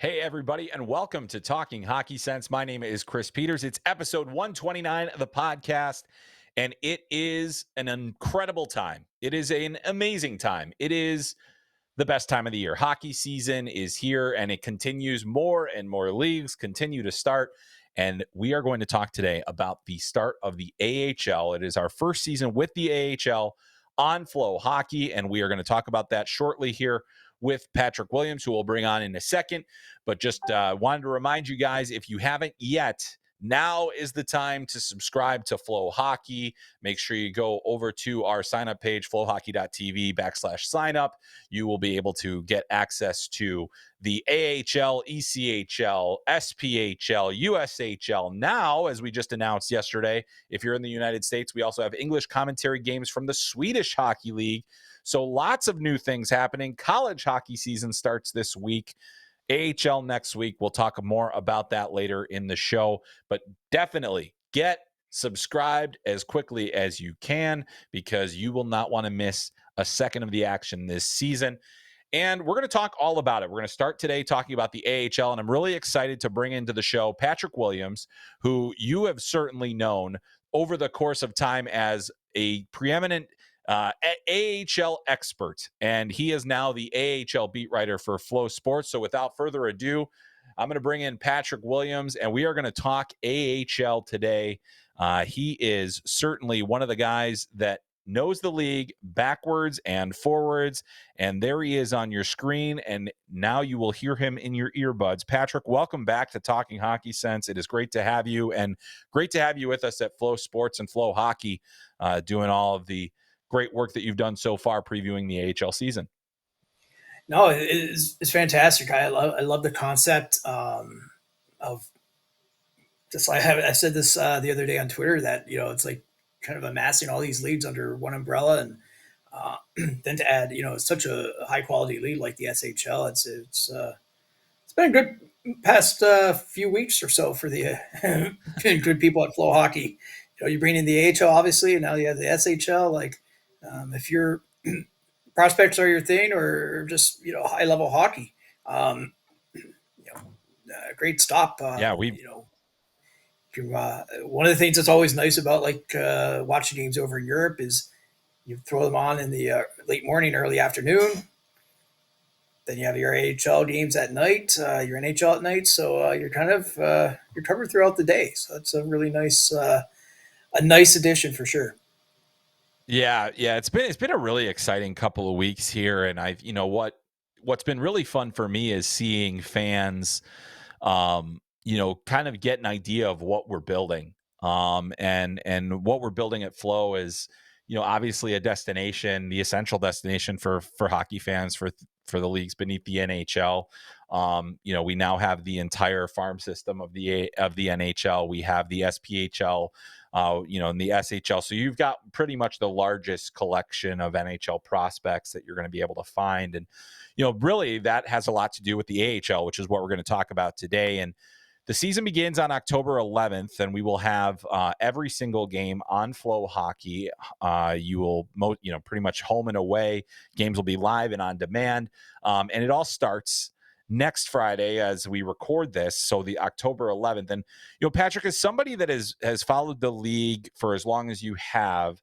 Hey, everybody, and welcome to Talking Hockey Sense. My name is Chris Peters. It's episode 129 of the podcast, and it is an incredible time. It is an amazing time. It is the best time of the year. Hockey season is here, and it continues. More and more leagues continue to start, and we are going to talk today about the start of the AHL. It is our first season with the AHL on FloHockey, and we are going to talk about that shortly here with Patrick Williams, who we'll bring on in a second. But just wanted to remind you guys, if you haven't yet, now is the time to subscribe to FloHockey. Make sure you go over to our sign-up page, flohockey.tv/sign-up. You will be able to get access to the AHL, ECHL, SPHL, USHL. Now, as we just announced yesterday, if you're in the United States, we also have English commentary games from the Swedish Hockey League. So lots of new things happening. College hockey season starts this week. AHL next week. We'll talk more about that later in the show, but definitely get subscribed as quickly as you can because you will not want to miss a second of the action this season. And we're going to talk all about it. We're going to start today talking about the AHL, and I'm really excited to bring into the show Patrick Williams, who you have certainly known over the course of time as a preeminent AHL expert, and he is now the AHL beat writer for Flow Sports. So without further ado, I'm going to bring in Patrick Williams, and we are going to talk AHL today. He is certainly one of the guys that knows the league backwards and forwards, and there he is on your screen, and now you will hear him in your earbuds. Patrick, welcome back to Talking Hockey Sense. It is great to have you, and great to have you with us at Flow Sports and Flow Hockey, doing all of the great work that you've done so far previewing the AHL season. No, it's fantastic. I love the concept of just I said this the other day on Twitter that it's like kind of amassing all these leagues under one umbrella, and then to add such a high quality league like the SHL. It's been a good past few weeks or so for the good people at Flow Hockey. You bring in the AHL obviously, and now you have the SHL. Like if your prospects are your thing, or just high level hockey, um, great stop. Yeah, we One of the things that's always nice about like watching games over in Europe is you throw them on in the late morning, early afternoon. Then you have your AHL games at night, your NHL at night. So you're kind of you're covered throughout the day. So that's a really nice addition for sure. yeah, it's been a really exciting couple of weeks here, and I've what's been really fun for me is seeing fans kind of get an idea of what we're building. And what we're building at Flow is, obviously a destination, the essential destination for hockey fans for the leagues beneath the NHL. We now have the entire farm system of the NHL. We have the SPHL, and the SHL. So you've got pretty much the largest collection of NHL prospects that you're going to be able to find. And, really that has a lot to do with the AHL, which is what we're going to talk about today. And the season begins on October 11th, and we will have every single game on Flow Hockey. You will, pretty much home and away. Games will be live and on demand, and it all starts next Friday as we record this, so the October 11th. And Patrick, is somebody that has followed the league for as long as you have,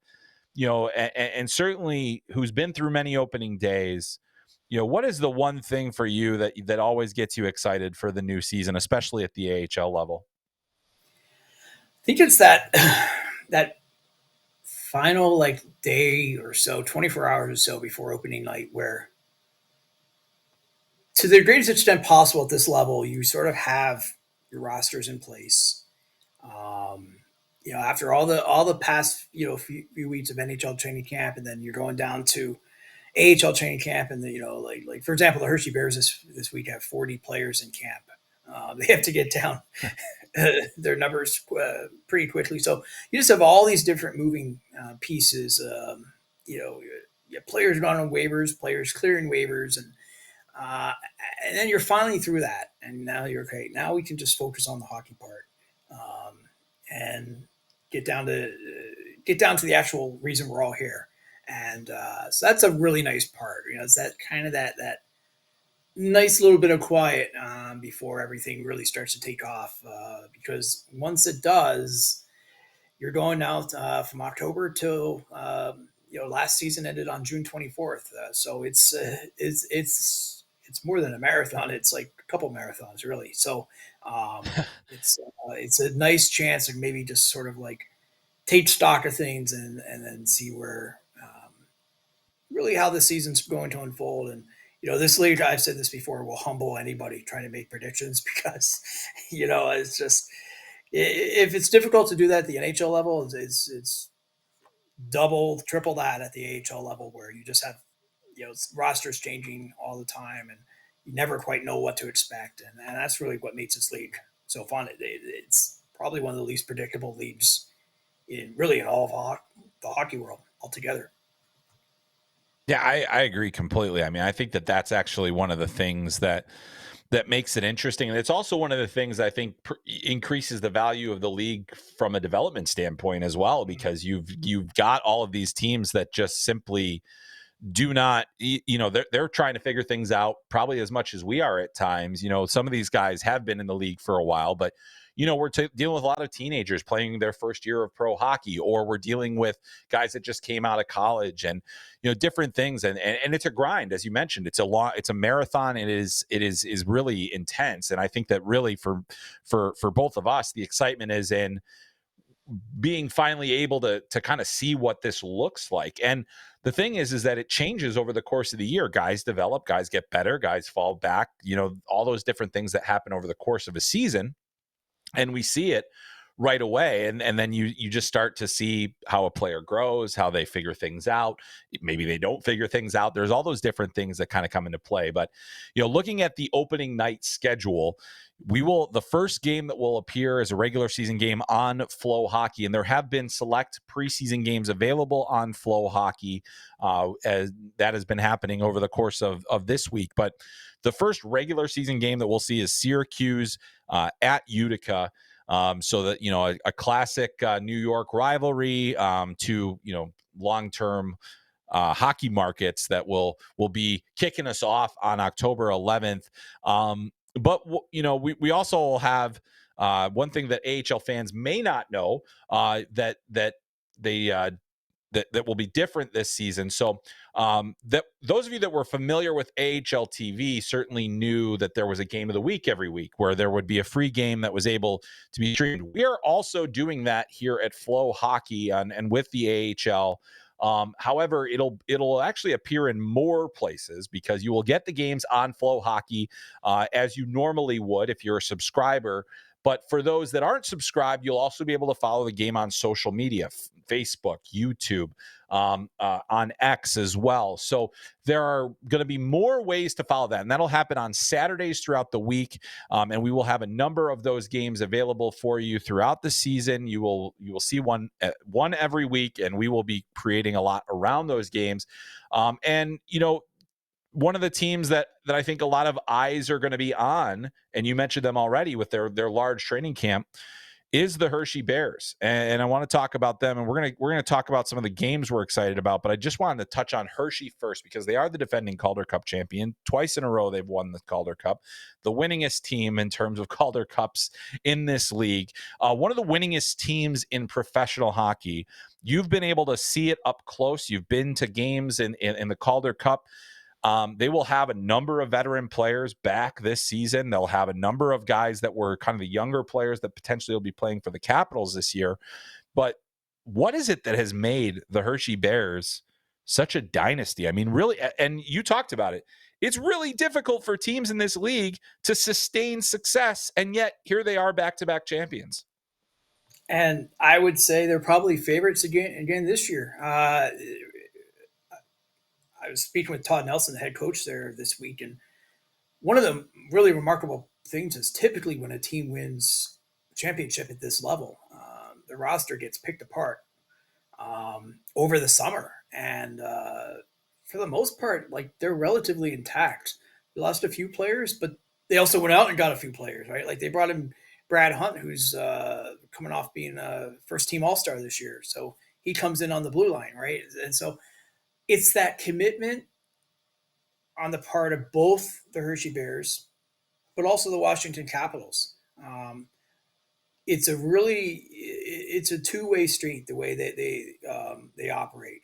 and certainly who's been through many opening days. What is the one thing for you that always gets you excited for the new season, especially at the AHL level? I think it's that final like day or so, 24 hours or so before opening night, where to the greatest extent possible at this level, you sort of have your rosters in place. Um, After all the past few weeks of NHL training camp, and then you're going down to AHL training camp, and like for example, the Hershey Bears this week have 40 players in camp. They have to get down their numbers pretty quickly. So you just have all these different moving pieces. You have players going on waivers, players clearing waivers, uh, and then you're finally through that, and now you're okay. Now we can just focus on the hockey part, and get down to get down to the actual reason we're all here. And so that's a really nice part. It's that kind of that nice little bit of quiet before everything really starts to take off. Because once it does, you're going out from October till last season ended on June 24th. So it's more than a marathon. It's like a couple marathons really. So it's a nice chance to maybe just sort of like take stock of things and then see where really how the season's going to unfold. And this league, I've said this before, will humble anybody trying to make predictions because it's just if it's difficult to do that at the NHL level, it's double, triple that at the AHL level where you just have rosters changing all the time and you never quite know what to expect, and that's really what makes this league so fun. It's probably one of the least predictable leagues in all of the hockey world altogether. Yeah, I agree completely. I mean, I think that that's actually one of the things that makes it interesting, and it's also one of the things I think increases the value of the league from a development standpoint as well, because you've got all of these teams that just simply do not, they're trying to figure things out probably as much as we are at times. Some of these guys have been in the league for a while, but we're dealing with a lot of teenagers playing their first year of pro hockey, or we're dealing with guys that just came out of college, and different things, and it's a grind, as you mentioned. It's a marathon. It is really intense, and I think that really for both of us, the excitement is in being finally able to kind of see what this looks like. And the thing is that it changes over the course of the year. Guys develop, guys get better, guys fall back, all those different things that happen over the course of a season. And we see it right away. And then you just start to see how a player grows, how they figure things out. Maybe they don't figure things out. There's all those different things that kind of come into play. But looking at the opening night schedule, the first game that will appear as a regular season game on FloHockey, and there have been select preseason games available on FloHockey as that has been happening over the course of this week. But the first regular season game that we'll see is Syracuse at Utica. So that a classic New York rivalry, to long-term hockey markets that will be kicking us off on October 11th. But we also have one thing that AHL fans may not know, that they that will be different this season. So that those of you that were familiar with AHL TV certainly knew that there was a game of the week every week where there would be a free game that was able to be streamed. We are also doing that here at FloHockey and with the AHL. However, it'll actually appear in more places because you will get the games on FloHockey as you normally would if you're a subscriber. But for those that aren't subscribed, you'll also be able to follow the game on social media, Facebook, YouTube, on X as well. So there are going to be more ways to follow that, and that'll happen on Saturdays throughout the week. And we will have a number of those games available for you throughout the season. You will see one every week, and we will be creating a lot around those games. And one of the teams that I think a lot of eyes are going to be on, and you mentioned them already with their large training camp, is the Hershey Bears. And I want to talk about them, and we're going to talk about some of the games we're excited about, but I just wanted to touch on Hershey first because they are the defending Calder Cup champion. Twice in a row they've won the Calder Cup, the winningest team in terms of Calder Cups in this league, one of the winningest teams in professional hockey. You've been able to see it up close. You've been to games in the Calder Cup. They will have a number of veteran players back this season. They'll have a number of guys that were kind of the younger players that potentially will be playing for the Capitals this year. But what is it that has made the Hershey Bears such a dynasty? I mean, really, and you talked about it. It's really difficult for teams in this league to sustain success, and yet here they are, back-to-back champions. And I would say they're probably favorites again this year. I was speaking with Todd Nelson, the head coach there this week, and one of the really remarkable things is typically when a team wins a championship at this level, the roster gets picked apart over the summer, and for the most part, like they're relatively intact. They lost a few players, but they also went out and got a few players, right? Like they brought in Brad Hunt, who's coming off being a first team All Star this year, so he comes in on the blue line, right? And so it's that commitment on the part of both the Hershey Bears, but also the Washington Capitals. It's a two-way street the way that they operate,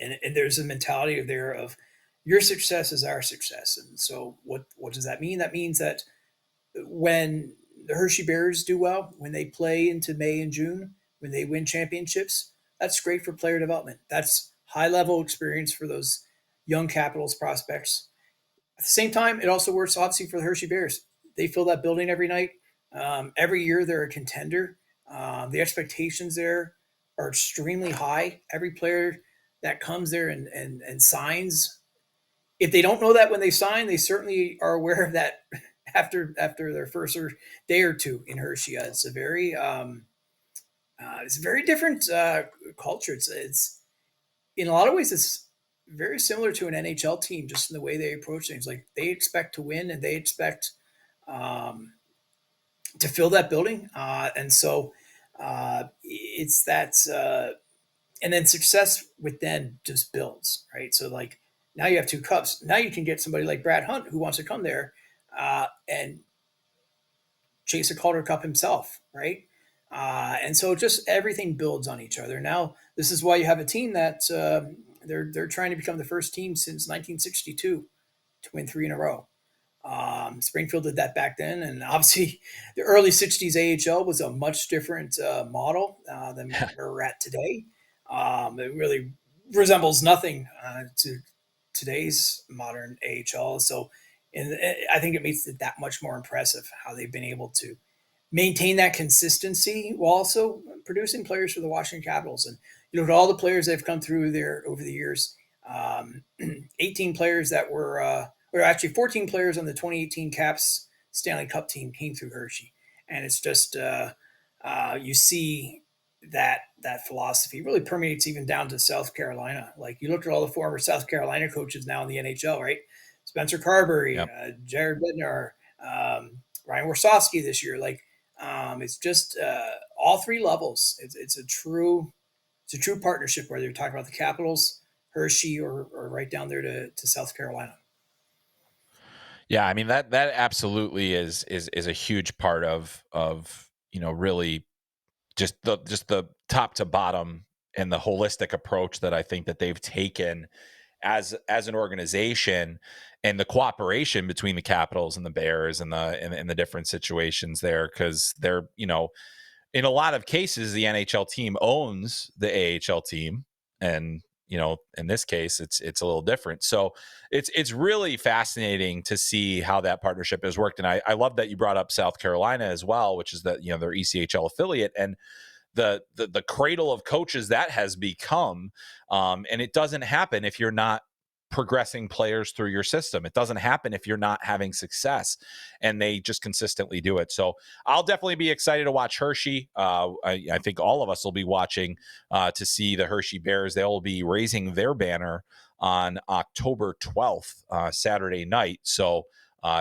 and there's a mentality there of your success is our success. And so what does that mean? That means that when the Hershey Bears do well, when they play into May and June, when they win championships, that's great for player development. That's high level experience for those young Capitals prospects. At the same time, it also works obviously for the Hershey Bears. They fill that building every night. Every year they're a contender. The expectations there are extremely high. Every player that comes there and signs, if they don't know that when they sign, they certainly are aware of that after their first day or two in Hershey. It's a very different culture. It's in a lot of ways it's very similar to an NHL team, just in the way they approach things. Like they expect to win and they expect um, to fill that building, and so it's that. And then success with then just builds, right? So like now you have two cups. Now you can get somebody like Brad Hunt who wants to come there and chase a Calder Cup himself, right? And so just everything builds on each other. Now this is why you have a team that they're trying to become the first team since 1962 to win three in a row. Springfield did that back then, and obviously the early '60s AHL was a much different model than where we're at today. It really resembles nothing to today's modern AHL. So, and I think it makes it that much more impressive how they've been able to maintain that consistency while also producing players for the Washington Capitals. And you look at all the players that have come through there over the years. Um, 18 players that were, or actually 14 players on the 2018 Caps Stanley Cup team came through Hershey, and it's just you see that philosophy really permeates even down to South Carolina. Like you look at all the former South Carolina coaches now in the NHL, right? Spencer Carberry, Yep. Jared Bednar, Ryan Warsofsky this year. Like it's just all three levels. It's a true partnership, whether you're talking about the Capitals, Hershey, or right down there to South Carolina. Yeah, I mean that absolutely is a huge part of really just the top to bottom and the holistic approach that I think that they've taken as an organization, and the cooperation between the Capitals and the Bears and the different situations there, because they're in a lot of cases the NHL team owns the AHL team, and in this case it's a little different. So it's really fascinating to see how that partnership has worked. And I love that you brought up South Carolina as well, which is that their ECHL affiliate, and the cradle of coaches that has become. And it doesn't happen if you're not progressing players through your system. It doesn't happen if you're not having success, and they just consistently do it. So I'll definitely be excited to watch Hershey. I think all of us will be watching to see the Hershey Bears. They'll be raising their banner on October 12th, Saturday night. So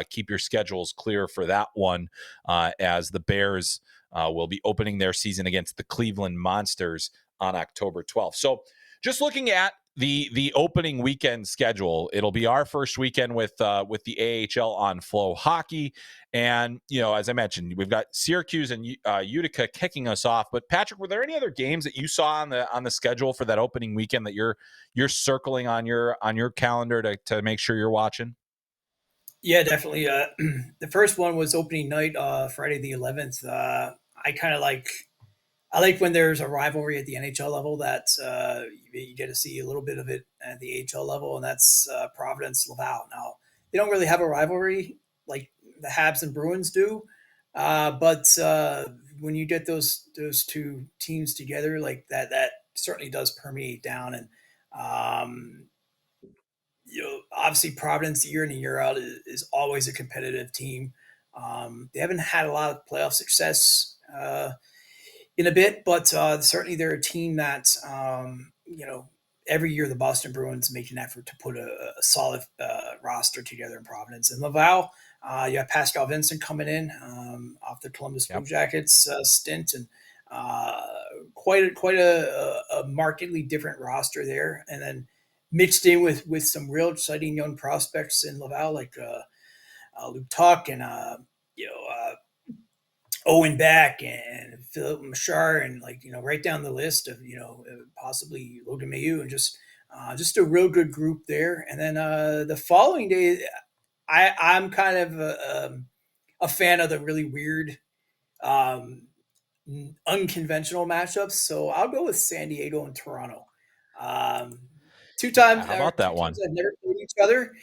keep your schedules clear for that one, as the Bears will be opening their season against the Cleveland Monsters on October 12th. So just looking at the opening weekend schedule, it'll be our first weekend with the AHL on FloHockey. And as I mentioned, we've got Syracuse and Utica kicking us off. But Patrick, were there any other games that you saw on the schedule for that opening weekend that you're circling on your calendar to make sure you're watching? Yeah, definitely. The first one was opening night, Friday the 11th. I like when there's a rivalry at the NHL level that you get to see a little bit of it at the AHL level, and that's Providence Laval. Now they don't really have a rivalry like the Habs and Bruins do, but when you get those two teams together like that, that certainly does permeate down. And um, obviously Providence year in and year out is always a competitive team. They haven't had a lot of playoff success in a bit, but certainly they're a team that every year the Boston Bruins make an effort to put a solid roster together in Providence. And Laval, you have Pascal Vincent coming in off the Columbus Blue Yep. Jackets stint, and uh, quite a markedly different roster there. And then mixed in with some real exciting young prospects in Laval, like Luke Tuck and Owen Beck and Philip Machar, and right down the list of possibly Logan Mayu, and just a real good group there. And then the following day, I'm kind of a fan of the really weird, um, unconventional matchups. So I'll go with San Diego and Toronto. Um, Yeah, how about two that teams one? that never played each other.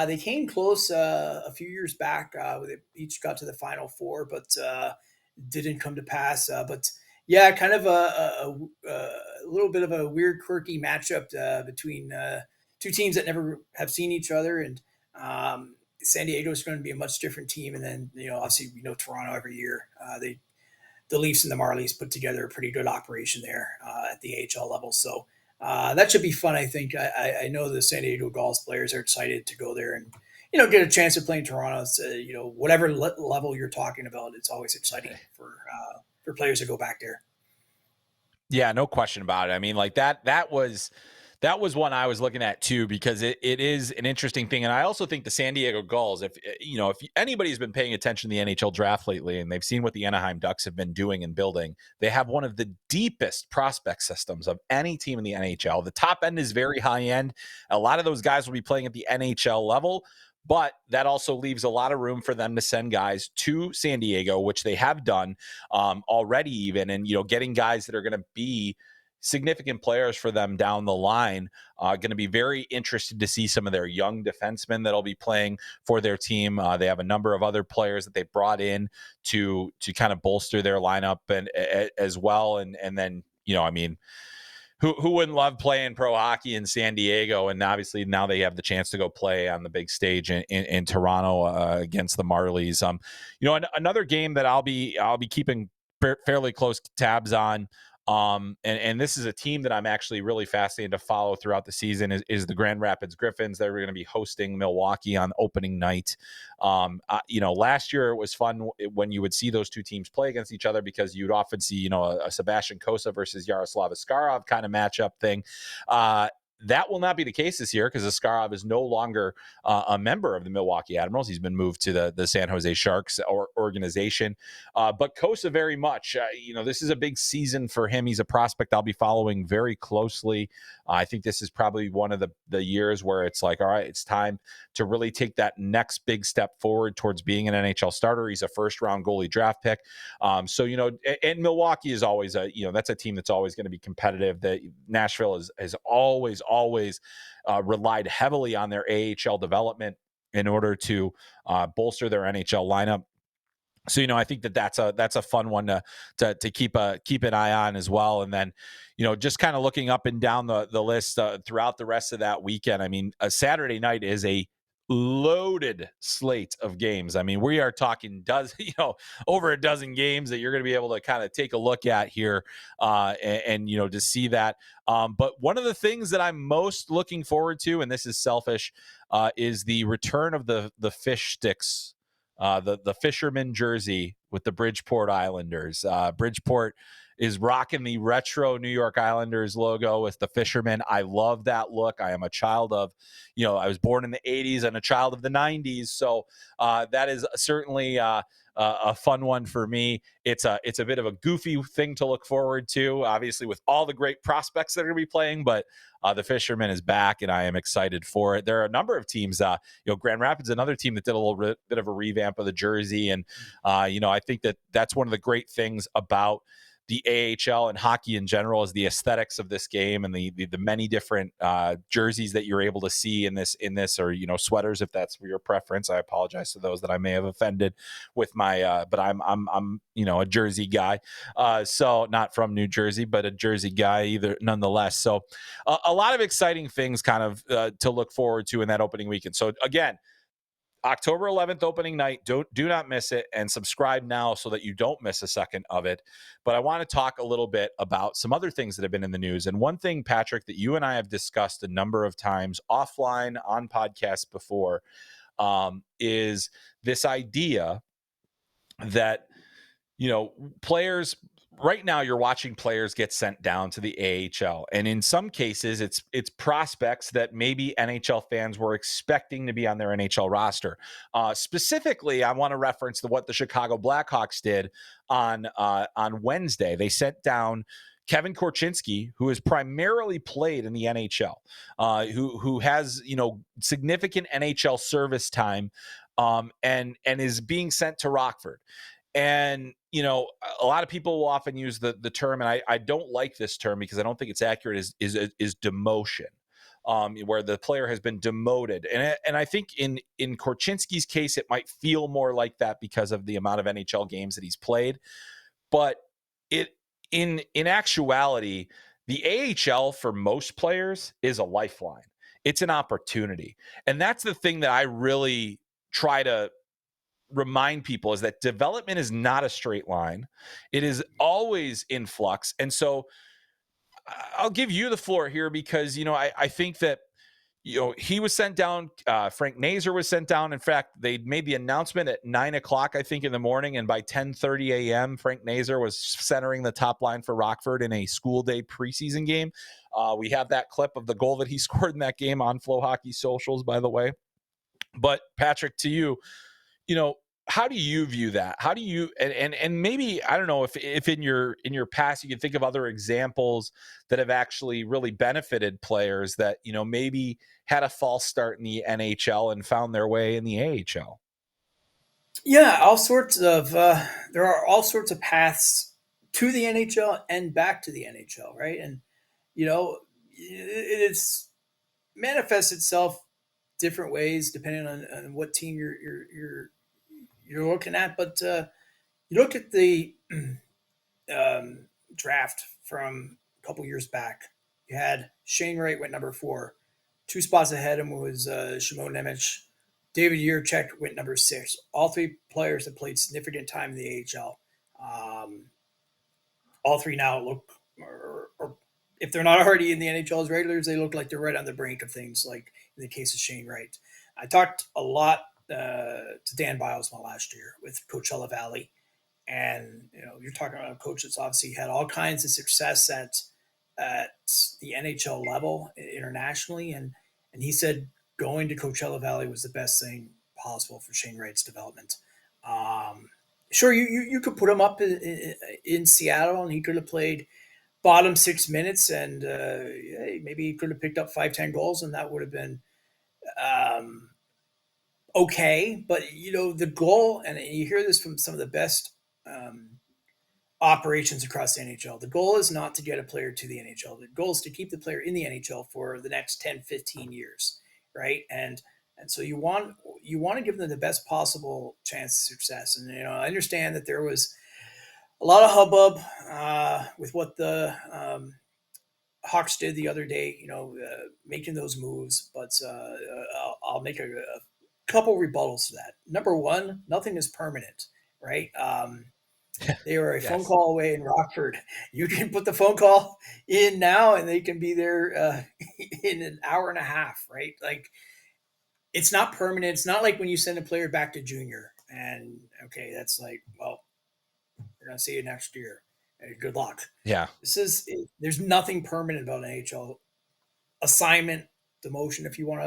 They came close a few years back. They each got to the Final Four, but didn't come to pass. But yeah, kind of a little bit of a weird, quirky matchup between two teams that never have seen each other. And San Diego is going to be a much different team. And then obviously we know Toronto every year. The Leafs and the Marlies put together a pretty good operation there at the AHL level. So that should be fun. I think I know the San Diego Gulls players are excited to go there and get a chance to play in Toronto. It's, whatever level you're talking about, it's always exciting for players to go back there. Yeah, no question about it. I mean, like that was one I was looking at too, because it is an interesting thing. And I also think the San Diego Gulls, if anybody's been paying attention to the NHL draft lately and they've seen what the Anaheim Ducks have been doing and building, they have one of the deepest prospect systems of any team in the NHL. The top end is very high end. A lot of those guys will be playing at the NHL level. But that also leaves a lot of room for them to send guys to San Diego, which they have done already, even, and getting guys that are going to be significant players for them down the line. Going to be very interested to see some of their young defensemen that'll be playing for their team. They have a number of other players that they brought in to kind of bolster their lineup and as well. And then I mean, who wouldn't love playing pro hockey in San Diego? And obviously now they have the chance to go play on the big stage in Toronto against the Marlies. Another game that I'll be keeping fairly close tabs on. And this is a team that I'm actually really fascinated to follow throughout the season is the Grand Rapids Griffins. They're going to be hosting Milwaukee on opening night. Last year it was fun when you would see those two teams play against each other, because you'd often see, a Sebastian Kosa versus Yaroslav Askarov kind of matchup thing. That will not be the case this year, because Askarov is no longer a member of the Milwaukee Admirals. He's been moved to the San Jose Sharks organization. But Kosa very much, this is a big season for him. He's a prospect I'll be following very closely. I think this is probably one of the years where it's like, all right, it's time to really take that next big step forward towards being an NHL starter. He's a first-round goalie draft pick. And Milwaukee is always that's a team that's always going to be competitive. That Nashville has always relied heavily on their AHL development in order to bolster their NHL lineup. So I think that's a fun one to keep an eye on as well. And then just kind of looking up and down the list throughout the rest of that weekend. I mean, a Saturday night is a loaded slate of games. I mean, we are talking over a dozen games that you're going to be able to kind of take a look at here and to see that. But one of the things that I'm most looking forward to, and this is selfish, is the return of the fish sticks. The fisherman jersey with the Bridgeport Islanders. Bridgeport is rocking the retro New York Islanders logo with the fisherman. I love that look. I am a child of, I was born in the 80s and a child of the 90s. So that is certainly a fun one for me. It's a bit of a goofy thing to look forward to, obviously, with all the great prospects that are going to be playing, but the fisherman is back and I am excited for it. There are a number of teams, Grand Rapids, another team that did a little bit of a revamp of the jersey. And, I think that's one of the great things about the AHL and hockey in general is the aesthetics of this game and the many different jerseys that you're able to see in this, or, sweaters, if that's your preference. I apologize to those that I may have offended with my, but I'm a Jersey guy. So not from New Jersey, but a Jersey guy either nonetheless. So a lot of exciting things kind of to look forward to in that opening weekend. So again, October 11th opening night. Do not miss it, and subscribe now so that you don't miss a second of it. But I want to talk a little bit about some other things that have been in the news. And one thing, Patrick, that you and I have discussed a number of times offline on podcasts before is this idea that players right now you're watching players get sent down to the AHL, and in some cases it's prospects that maybe NHL fans were expecting to be on their NHL roster. Specifically, I want to reference what the Chicago Blackhawks did on Wednesday. They sent down Kevin Korchinski, who has primarily played in the NHL, who has significant NHL service time, and is being sent to Rockford. And a lot of people will often use the term, and I don't like this term because I don't think it's accurate. Is demotion, where the player has been demoted, and I think in Korchinski's case, it might feel more like that because of the amount of NHL games that he's played. But it in actuality, the AHL for most players is a lifeline. It's an opportunity, and that's the thing that I really try to remind people, is that development is not a straight line. It is always in flux. And so I'll give you the floor here because, I think that, he was sent down. Frank Nazar was sent down. In fact, they made the announcement at 9:00, I think, in the morning. And by 10:30 a.m., Frank Nazar was centering the top line for Rockford in a school day preseason game. We have that clip of the goal that he scored in that game on FloHockey socials, by the way. But Patrick, to you, how do you view that? How do you and maybe, I don't know, if in your past you can think of other examples that have actually really benefited players that maybe had a false start in the NHL and found their way in the AHL. Yeah, all sorts of there are all sorts of paths to the NHL and back to the NHL, right? And it's manifests itself different ways depending on what team you're looking at. But you look at the draft from a couple years back. You had Shane Wright went number 4. 2 spots ahead of him was Shimon Nemec. David Yurchek went number 6. All 3 players have played significant time in the AHL. All 3 now look, or if they're not already in the NHL as regulars, they look like they're right on the brink of things, like in the case of Shane Wright. I talked a lot to Dan Bilesma last year with Coachella Valley. And you're talking about a coach that's obviously had all kinds of success at the NHL level internationally, and he said going to Coachella Valley was the best thing possible for Shane Wright's development. Sure, you could put him up in Seattle, and he could have played bottom 6 minutes, and maybe he could have picked up 5-10 goals, and that would have been um, okay. But the goal, and you hear this from some of the best um, operations across the NHL. The goal is not to get a player to the NHL. The goal is to keep the player in the NHL for the next 10, 15 years, right? And so you want to give them the best possible chance of success. And I understand that there was a lot of hubbub with what the Hawks did the other day, making those moves. But I'll make a couple rebuttals to that. Number one, nothing is permanent, right? They are a phone Yes. call away in Rockford. You can put the phone call in now, and they can be there in an hour and a half, right? Like, it's not permanent. It's not like when you send a player back to junior, and okay, that's like, well, we're gonna see you next year. Hey, good luck. Yeah. There's nothing permanent about an NHL assignment, demotion, if you want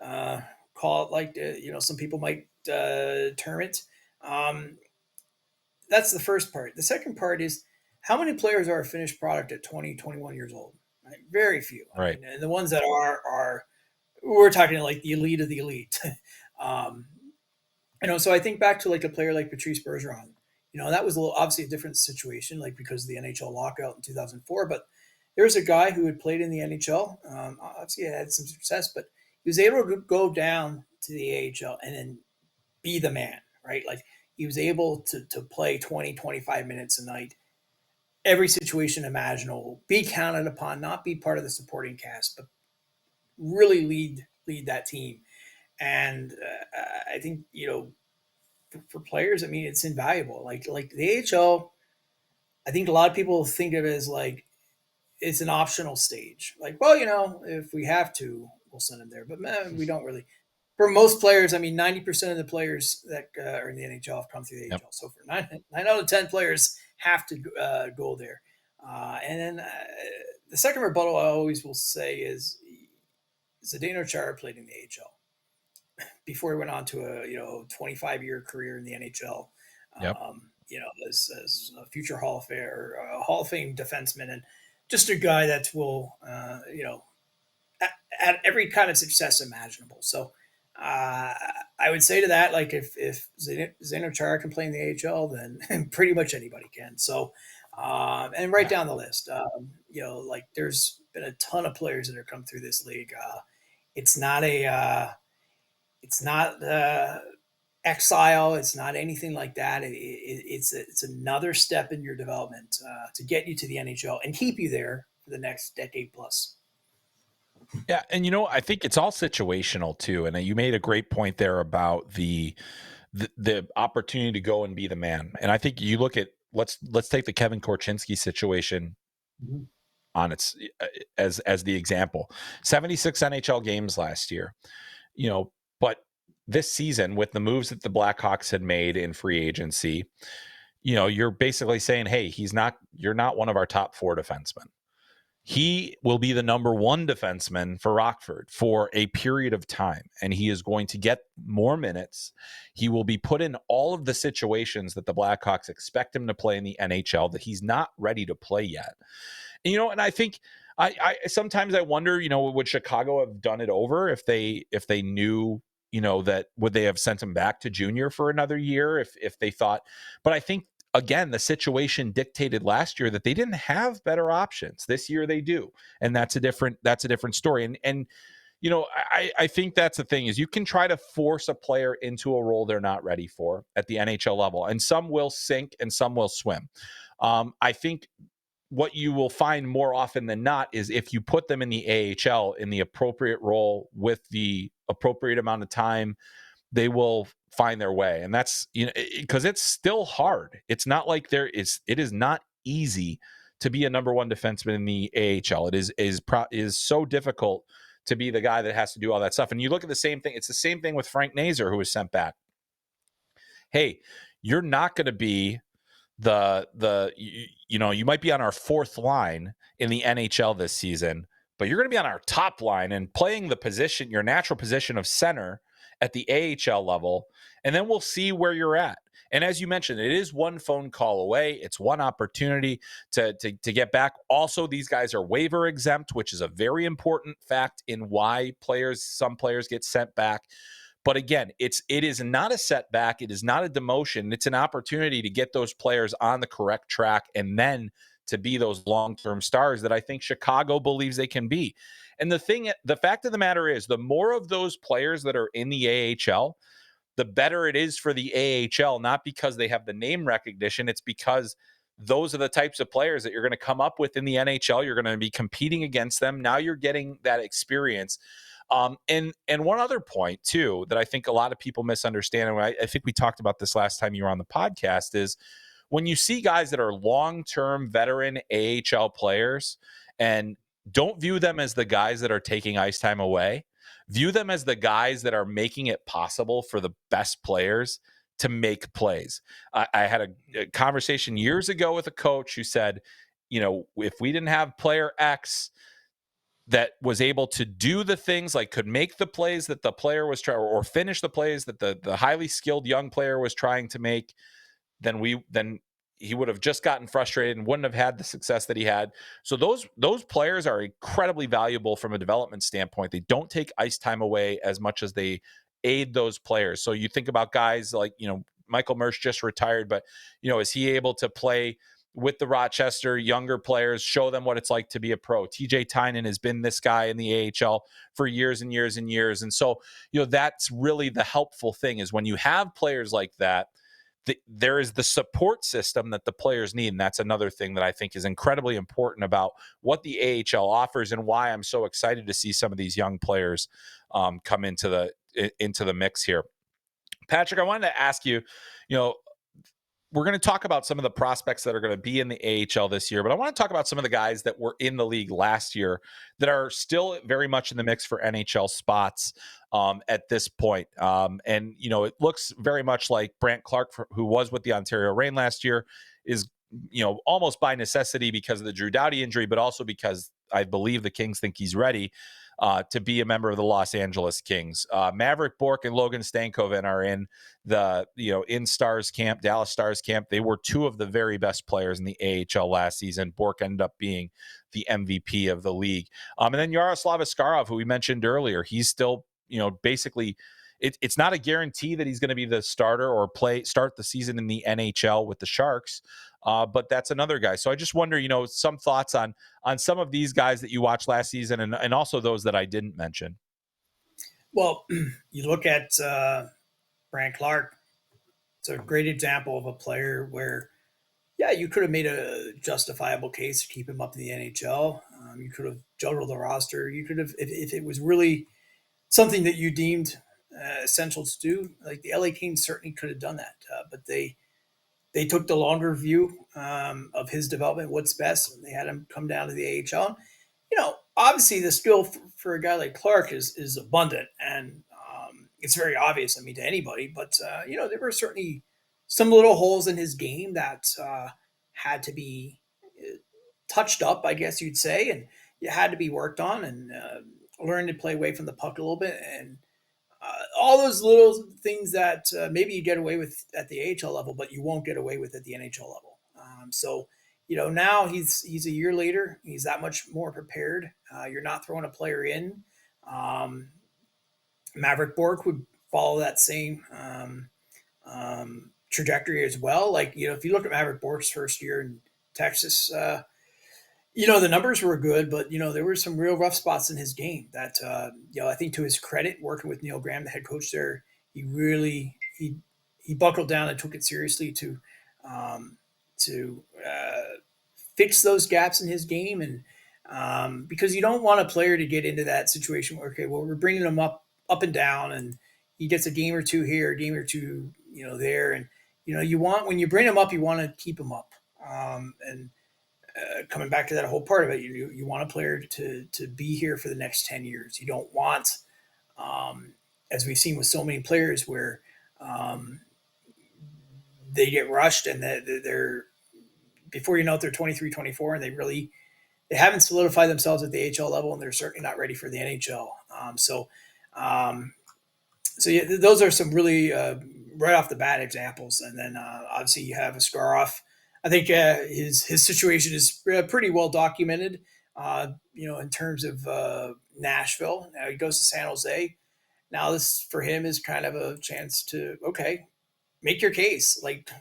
to call it like some people might term it. Um, that's the first part. The second part is how many players are a finished product at 20, 21 years old? Right? Very few. I Right. mean, and the ones that are we're talking like the elite of the elite. um, so I think back to like a player like Patrice Bergeron. That was obviously a different situation, like because of the NHL lockout in 2004. But there was a guy who had played in the NHL. Obviously, he had some success, but he was able to go down to the AHL and then be the man, right? Like he was able to play 20, 25 minutes a night, every situation imaginable, be counted upon, not be part of the supporting cast, but really lead that team. And I think for players, I mean, it's invaluable. Like the AHL, I think a lot of people think of it as like it's an optional stage. Like, well, if we have to, we'll send them there, but man, we don't really. For most players, I mean, 90% of the players that are in the NHL have come through the Yep. AHL. So for nine out of 10 players have to go there. And then the second rebuttal I always will say is Zdeno Chara played in the AHL before he went on to a 25-year career in the NHL. Yep. As a future Hall of Fame defenseman, and just a guy that will at every kind of success imaginable. So I would say to that, like if Zdeno Chara can play in the AHL, then pretty much anybody can. So and right Yeah. down the list, like there's been a ton of players that have come through this league. It's not a it's not exile. It's not anything like that. It's another step in your development to get you to the NHL and keep you there for the next decade plus. Yeah, and I think it's all situational too. And you made a great point there about the opportunity to go and be the man. And I think you look at let's take the Kevin Korchinski situation Mm-hmm. on its as the example. 76 NHL games last year. But this season with the moves that the Blackhawks had made in free agency, you're basically saying, hey, you're not one of our top 4 defensemen. He will be the number 1 defenseman for Rockford for a period of time, and he is going to get more minutes. He will be put in all of the situations that the Blackhawks expect him to play in the NHL that he's not ready to play yet. And I think I sometimes I wonder, would Chicago have done it over if they knew, that would they have sent him back to junior for another year if they thought, but I think again, the situation dictated last year that they didn't have better options. This year they do. And that's a different story. And I think that's the thing is you can try to force a player into a role they're not ready for at the NHL level. And some will sink and some will swim. I think what you will find more often than not is if you put them in the AHL in the appropriate role with the appropriate amount of time, they will find their way. And that's, because it's still hard. It's not like it is not easy to be a number 1 defenseman in the AHL. It is so difficult to be the guy that has to do all that stuff. And you look at the same thing. It's the same thing with Frank Nazar, who was sent back. Hey, you're not going to be you might be on our 4th line in the NHL this season, but you're going to be on our top line and playing the position, your natural position of center at the AHL level, and then we'll see where you're at. And as you mentioned, it is one phone call away. It's one opportunity to get back. Also, these guys are waiver exempt, which is a very important fact in why some players get sent back. But again, it is not a setback. It is not a demotion. It's an opportunity to get those players on the correct track and then to be those long-term stars that I think Chicago believes they can be. And the fact of the matter is, the more of those players that are in the AHL, the better it is for the AHL, not because they have the name recognition. It's because those are the types of players that you're going to come up with in the NHL. You're going to be competing against them. Now you're getting that experience. And one other point too that I think a lot of people misunderstand, and I think we talked about this last time you were on the podcast, is when you see guys that are long-term veteran AHL players and don't view them as the guys that are taking ice time away, view them as the guys that are making it possible for the best players to make plays. I had a conversation years ago with a coach who said, if we didn't have player X that was able to do the things, like could make the plays that the player was trying, or finish the plays that the highly skilled young player was trying to make, then he would have just gotten frustrated and wouldn't have had the success that he had. So those players are incredibly valuable from a development standpoint. They don't take ice time away as much as they aid those players. So you think about guys like, Michael Mersch just retired, but is he able to play with the Rochester younger players, show them what it's like to be a pro? TJ Tynan has been this guy in the AHL for years and years and years. And so, that's really the helpful thing, is when you have players like that, there is the support system that the players need. And that's another thing that I think is incredibly important about what the AHL offers, and why I'm so excited to see some of these young players come into the mix here. Patrick, I wanted to ask you, we're going to talk about some of the prospects that are going to be in the AHL this year, but I want to talk about some of the guys that were in the league last year that are still very much in the mix for NHL spots at this point. And it looks very much like Brant Clark, who was with the Ontario Reign last year, is almost by necessity because of the Drew Doughty injury, but also because I believe the Kings think he's ready to be a member of the Los Angeles Kings. Maverick Bourque and Logan Stankoven are in the in Stars camp, Dallas Stars camp. They were two of the very best players in the AHL last season. Bourque ended up being the MVP of the league. And then Yaroslav Askarov, who we mentioned earlier, he's still basically. It's not a guarantee that he's going to be the starter or start the season in the NHL with the Sharks, but that's another guy. So I just wonder, some thoughts on some of these guys that you watched last season, and also those that I didn't mention. Well, you look at Brant Clark. It's a great example of a player where, yeah, you could have made a justifiable case to keep him up in the NHL. You could have juggled the roster. You could have, if it was really something that you deemed essential to do. Like the LA Kings certainly could have done that, but they took the longer view of his development, what's best. They had him come down to the AHL. Obviously the skill for a guy like Clark is abundant, and it's very obvious. I mean, to anybody. But there were certainly some little holes in his game that had to be touched up, I guess you'd say, and it had to be worked on and learn to play away from the puck a little bit, and all those little things that maybe you get away with at the AHL level, but you won't get away with at the NHL level. So now he's a year later. He's that much more prepared. You're not throwing a player in. Um, Maverick Bork would follow that same trajectory as well. Like if you look at Maverick Bork's first year in Texas, the numbers were good, but there were some real rough spots in his game that I think to his credit, working with Neil Graham, the head coach there, he really he buckled down and took it seriously um, to fix those gaps in his game, and because you don't want a player to get into that situation where, okay, well, we're bringing him up and down, and he gets a game or two here, a game or two there, and you want, when you bring him up, you want to keep him up, and coming back to that whole part of it, you want a player to be here for the next 10 years. You don't want, as we've seen with so many players, where um, they get rushed and they're before you know it, they're 23, 24, and they haven't solidified themselves at the AHL level, and they're certainly not ready for the NHL. Um, so yeah, those are some really right off the bat examples, and then obviously you have Askarov. I think his situation is pretty well documented. In terms of Nashville, now he goes to San Jose. Now this for him is kind of a chance to, okay, make your case, like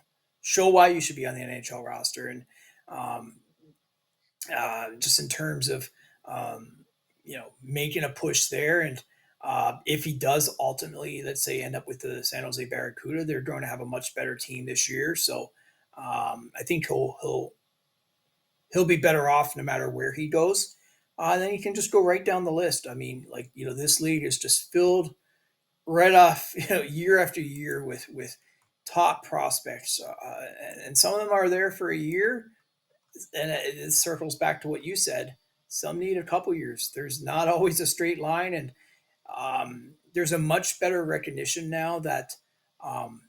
show why you should be on the NHL roster, and um, just in terms of making a push there. And if he does ultimately, let's say, end up with the San Jose Barracuda, they're going to have a much better team this year. So I think he'll be better off no matter where he goes. Then he can just go right down the list. I mean, like this league is just filled right off, year after year with top prospects, and some of them are there for a year, and it circles back to what you said. Some need a couple years. There's not always a straight line, and there's a much better recognition now that um,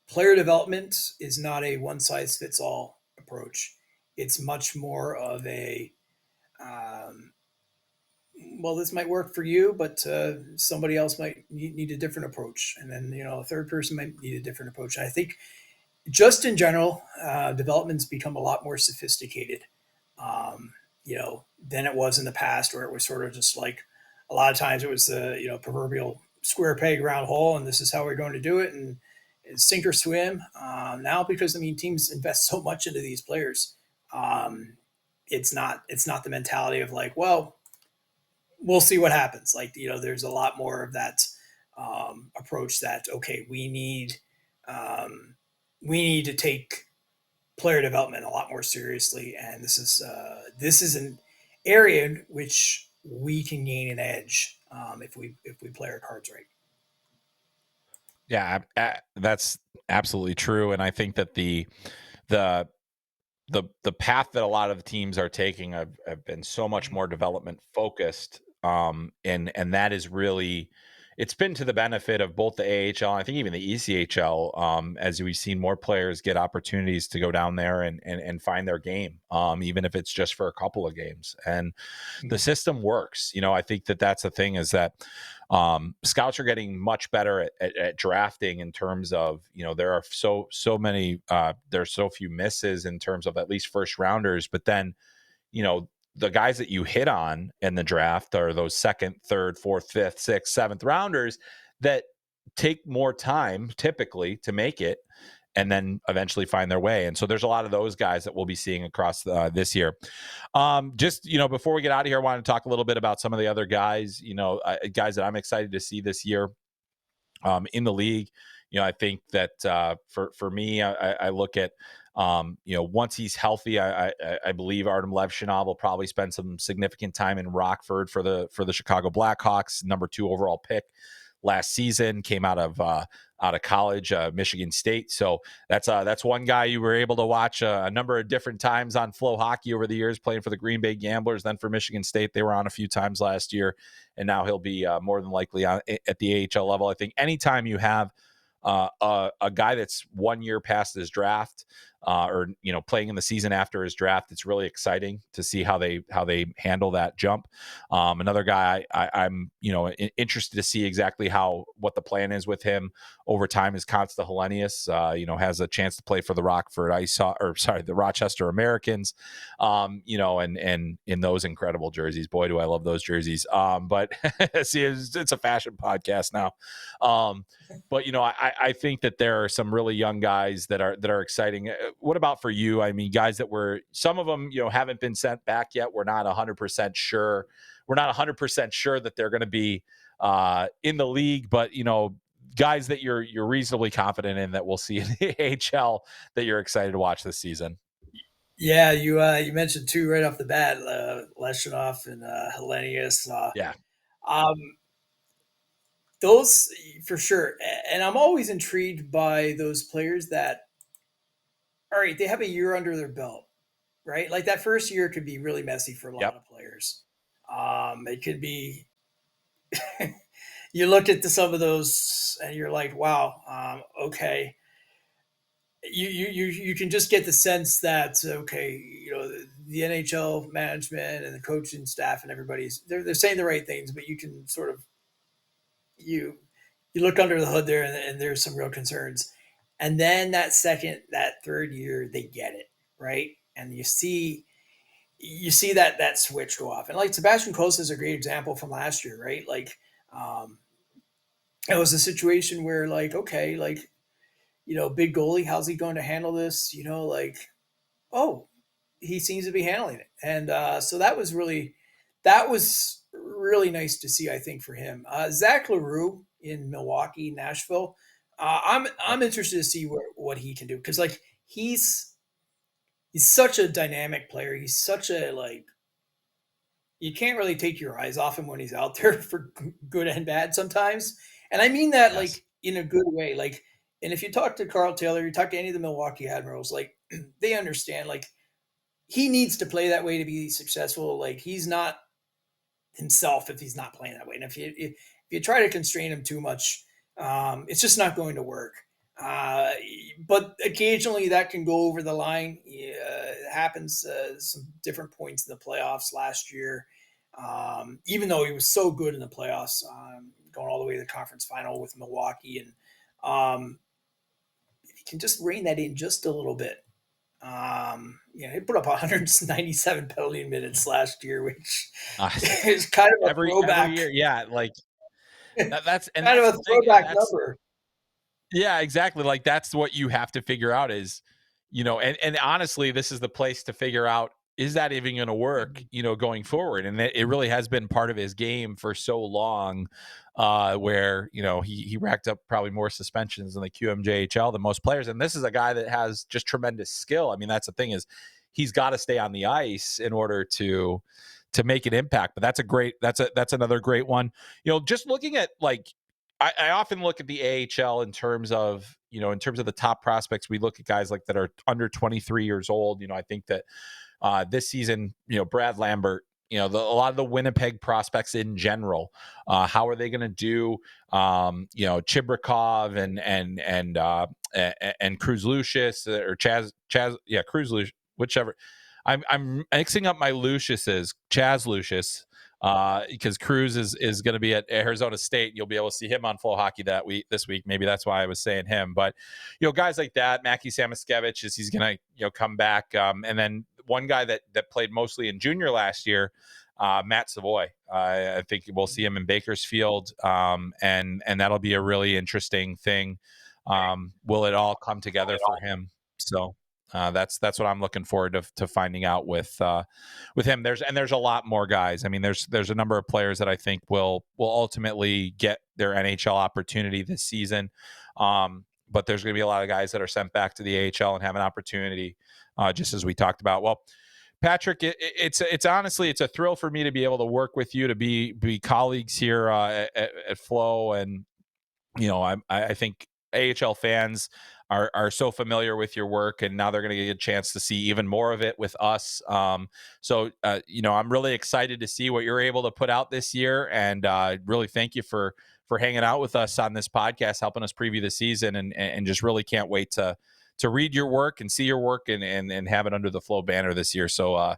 player development is not a one size fits all approach. It's much more of a um, well, this might work for you, but somebody else might need a different approach, and then a third person might need a different approach. And I think just in general, development's become a lot more sophisticated, um, than it was in the past, where it was sort of just like a lot of times it was the proverbial square peg round hole, and this is how we're going to do it, and sink or swim. Now, because I mean, teams invest so much into these players, um, it's not the mentality of like, well, we'll see what happens. Like, there's a lot more of that approach that, okay, we need to take player development a lot more seriously, and this is an area in which we can gain an edge if we play our cards right. Yeah, that's absolutely true, and I think that the the path that a lot of teams are taking have been so much more development focused, and that is really it's been to the benefit of both the AHL and I think even the ECHL, as we've seen more players get opportunities to go down there and find their game, even if it's just for a couple of games. And the system works. I think that's the thing is that scouts are getting much better at drafting in terms of, there are so many, there's so few misses in terms of at least first rounders, but then, the guys that you hit on in the draft are those second, third, fourth, fifth, sixth, seventh rounders that take more time typically to make it and then eventually find their way. And so there's a lot of those guys that we'll be seeing across this year. Just, before we get out of here, I want to talk a little bit about some of the other guys, guys that I'm excited to see this year in the league. I think that for me, I look at, once he's healthy, I believe Artem Levshinov will probably spend some significant time in Rockford for the Chicago Blackhawks, number 2 overall pick last season, came out of college, Michigan State. So that's one guy you were able to watch a number of different times on FloHockey over the years, playing for the Green Bay Gamblers, then for Michigan State. They were on a few times last year, and now he'll be more than likely at the AHL level. I think anytime you have a guy that's 1 year past his draft, or playing in the season after his draft, it's really exciting to see how they handle that jump. Another guy I'm interested to see exactly what the plan is with him over time is Consta Helenius. Has a chance to play for the the Rochester Americans. And in those incredible jerseys, boy, do I love those jerseys. But see, it's a fashion podcast now. But I think that there are some really young guys that are exciting. What about for you? I mean, guys that some of them haven't been sent back yet. We're not 100% sure. We're not 100% sure that they're going to be in the league, but guys that you're reasonably confident in that we'll see in the AHL that you're excited to watch this season. Yeah, you mentioned 2 right off the bat, Leshonov and Hellenius. Yeah. Um, those for sure, and I'm always intrigued by those players that, all right, they have a year under their belt, right? Like that first year could be really messy for a lot Yep. of players. It could be. You look at some of those and you're like, wow, okay. You can just get the sense that okay, the NHL management and the coaching staff and everybody's they're saying the right things, but you can sort of you you look under the hood there and there's some real concerns. And then that third year, they get it right, and you see that switch go off. And like Sebastian Costa is a great example from last year, right? Like, um, it was a situation where like, okay, like big goalie, how's he going to handle this? Like, oh, he seems to be handling it, and so that was really nice to see. I think for him, Zach Larue in Milwaukee, Nashville. I'm interested to see what he can do because like he's such a dynamic player. He's such a like you can't really take your eyes off him when he's out there for good and bad sometimes. And I mean that Yes. like in a good way. Like, and if you talk to Carl Taylor, you talk to any of the Milwaukee Admirals, like they understand like he needs to play that way to be successful. Like he's not himself if he's not playing that way. And if you try to constrain him too much, it's just not going to work. Uh, but occasionally that can go over the line. It happens some different points in the playoffs last year. Even though he was so good in the playoffs, going all the way to the conference final with Milwaukee, and if you can just rein that in just a little bit, he put up 197 penalty minutes last year, which Uh, is kind of a every throwback, year. Yeah. Like that's kind of a the thing. And throwback that's, number. yeah, exactly. Like that's what you have to figure out is, and honestly, this is the place to figure out, is that even going to work, going forward? And it really has been part of his game for so long, where, he racked up probably more suspensions in the QMJHL than most players. And this is a guy that has just tremendous skill. I mean, that's the thing is he's got to stay on the ice in order to make an impact. But that's another great one. Just looking at like, I often look at the AHL in terms of the top prospects. We look at guys like that are under 23 years old. I think that this season, Brad Lambert a lot of the Winnipeg prospects in general. How are they going to do? Chibrikov and Cruz Lucius or Cruz Lucius, whichever. I'm mixing up my Luciuses, Chaz Lucius, because Cruz is going to be at Arizona State. You'll be able to see him on FloHockey this week. Maybe that's why I was saying him. But guys like that, Mackie Samoskevich, he's going to come back. And then one guy that played mostly in junior last year, Matt Savoy. I think we'll see him in Bakersfield, and that'll be a really interesting thing. Will it all come together for him? So that's what I'm looking forward to finding out with him. There's a lot more guys. I mean, there's a number of players that I think will ultimately get their NHL opportunity this season. But there's going to be a lot of guys that are sent back to the AHL and have an opportunity, just as we talked about. Well, Patrick, it's honestly, it's a thrill for me to be able to work with you, to be colleagues here at Flo, and I think AHL fans are so familiar with your work, and now they're going to get a chance to see even more of it with us. So I'm really excited to see what you're able to put out this year, and really thank you for hanging out with us on this podcast, helping us preview the season, and just really can't wait to read your work and see your work and have it under the Flo banner this year. So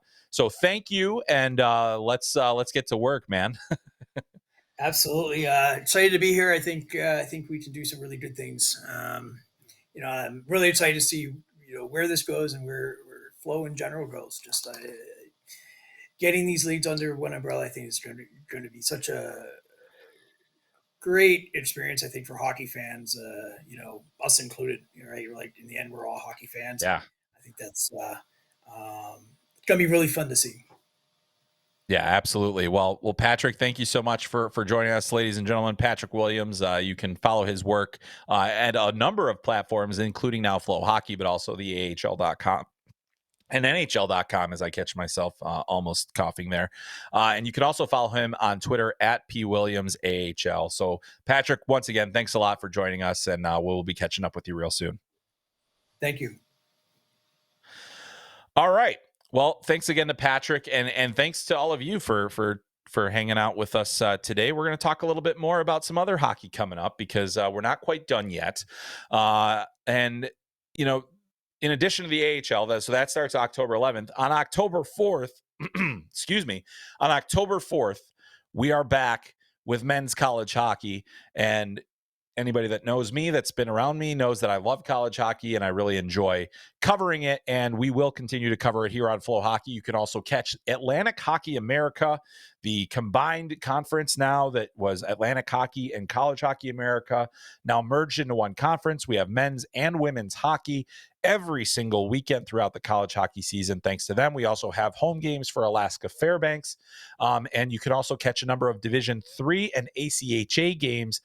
thank you, and let's get to work, man. Absolutely. Excited to be here. I think we can do some really good things. I'm really excited to see where this goes and where Flow in general goes. Just getting these leagues under one umbrella, I think, is going to be such a great experience. I think for hockey fans, us included. Right? Like in the end, we're all hockey fans, and Yeah. I think that's it's going to be really fun to see. Yeah, absolutely. Well, Patrick, thank you so much for joining us, ladies and gentlemen. Patrick Williams, you can follow his work at a number of platforms, including now FloHockey, but also the AHL.com and NHL.com, as I catch myself almost coughing there. And you can also follow him on Twitter at PWilliamsAHL. So, Patrick, once again, thanks a lot for joining us, and we'll be catching up with you real soon. Thank you. All right. Well, thanks again to Patrick, and thanks to all of you for hanging out with us today. We're going to talk a little bit more about some other hockey coming up, because we're not quite done yet. And in addition to the AHL, so that starts October 11th. On October 4th, excuse me, on October 4th, we are back with men's college hockey. And anybody that knows me, that's been around me, knows that I love college hockey and I really enjoy covering it. And we will continue to cover it here on FloHockey. You can also catch Atlantic Hockey America, the combined conference now that was Atlantic Hockey and College Hockey America, now merged into one conference. We have men's and women's hockey every single weekend throughout the college hockey season. Thanks to them, we also have home games for Alaska Fairbanks, and you can also catch a number of Division III and ACHA games.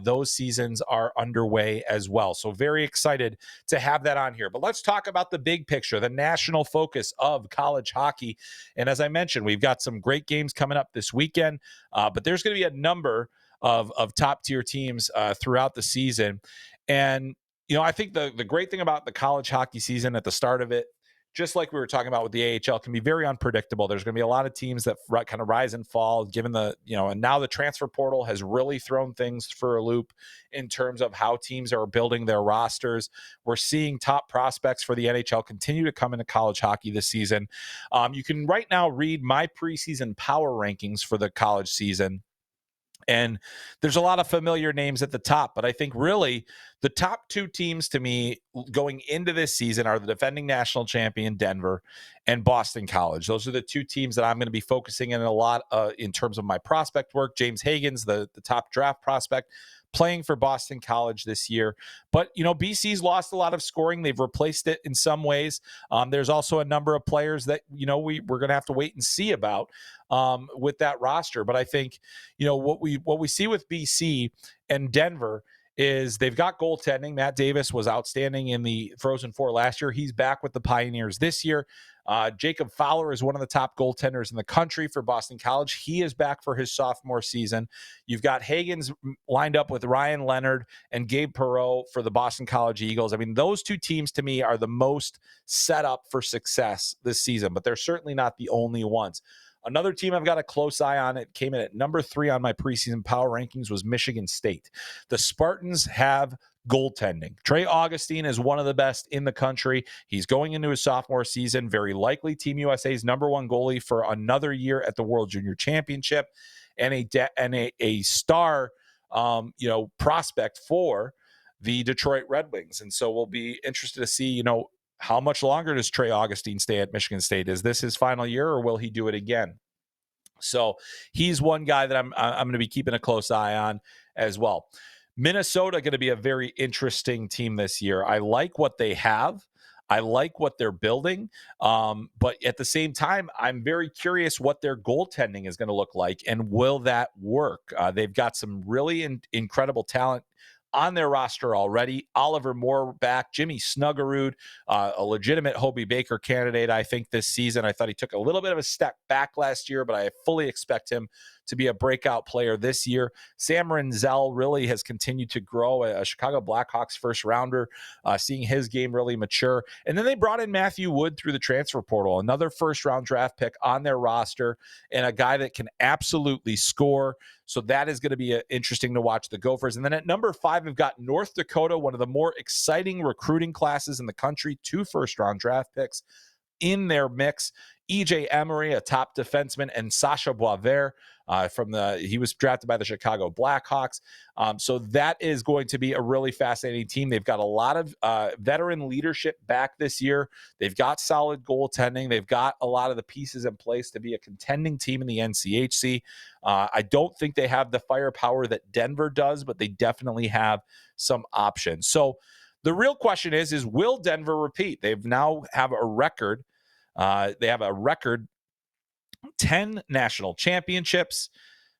Those seasons are underway as well. So very excited to have that on here. But let's talk about the big picture, the national focus of college hockey. And as I mentioned, we've got some great games coming up this weekend, but there's going to be a number of top tier teams throughout the season. And I think the great thing about the college hockey season at the start of it, just like we were talking about with the AHL, can be very unpredictable. There's going to be a lot of teams that kind of rise and fall, given and now the transfer portal has really thrown things for a loop in terms of how teams are building their rosters. We're seeing top prospects for the NHL continue to come into college hockey this season. You can right now read my preseason power rankings for the college season. And there's a lot of familiar names at the top, but I think really the top two teams to me going into this season are the defending national champion Denver and Boston College. Those are the two teams that I'm going to be focusing in a lot in terms of my prospect work. James Hagen's the top draft prospect, playing for Boston College this year. But, BC's lost a lot of scoring. They've replaced it in some ways. There's also a number of players that, we're going to have to wait and see about with that roster. But I think, what we see with BC and Denver is they've got goaltending. Matt Davis was outstanding in the Frozen Four last year. He's back with the Pioneers this year. Jacob Fowler is one of the top goaltenders in the country for Boston College. He is back for his sophomore season. You've got Hagen's lined up with Ryan Leonard and Gabe Perreault for the Boston College Eagles. I mean, those two teams to me are the most set up for success this season, but they're certainly not the only ones. Another team I've got a close eye on, it came in at number 3 on my preseason power rankings, was Michigan State. The Spartans have goaltending. Trey Augustine is one of the best in the country. He's going into his sophomore season, very likely Team USA's number 1 goalie for another year at the World Junior Championship, and a star prospect for the Detroit Red Wings. And so we'll be interested to see, how much longer does Trey Augustine stay at Michigan State? Is this his final year, or will he do it again? So he's one guy that I'm going to be keeping a close eye on as well. Minnesota going to be a very interesting team this year. I like what they have. I like what they're building. But at the same time, I'm very curious what their goaltending is going to look like, and will that work? They've got some really incredible talent on their roster already. Oliver Moore back, Jimmy Snuggerud, a legitimate Hobey Baker candidate, I think, this season. I thought he took a little bit of a step back last year, but I fully expect him to be a breakout player this year. Sam Renzel really has continued to grow, a Chicago Blackhawks first rounder, seeing his game really mature. And then they brought in Matthew Wood through the transfer portal, another first round draft pick on their roster, and a guy that can absolutely score. So that is going to be interesting to watch the Gophers. And then at number 5, we've got North Dakota, one of the more exciting recruiting classes in the country, 2 first-round draft picks in their mix. EJ Emery, a top defenseman, and Sasha Boisvert he was drafted by the Chicago Blackhawks. So that is going to be a really fascinating team. They've got a lot of veteran leadership back this year. They've got solid goaltending. They've got a lot of the pieces in place to be a contending team in the NCHC. I don't think they have the firepower that Denver does, but they definitely have some options. So the real question is will Denver repeat? They've now have a record. They have a record 10 national championships.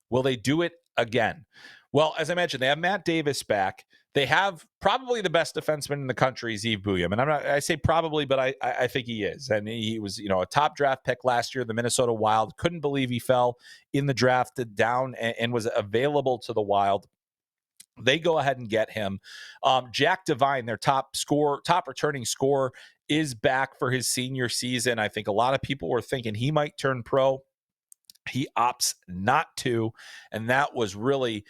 Will they do it again? Well, as I mentioned, they have Matt Davis back. They have probably the best defenseman in the country, Zeev Buium. And I say probably, but I think he is. And he was, a top draft pick last year, the Minnesota Wild. Couldn't believe he fell in the draft down and was available to the Wild. They go ahead and get him. Jack Devine, their top returning scorer, is back for his senior season. I think a lot of people were thinking he might turn pro. He opts not to, and that was really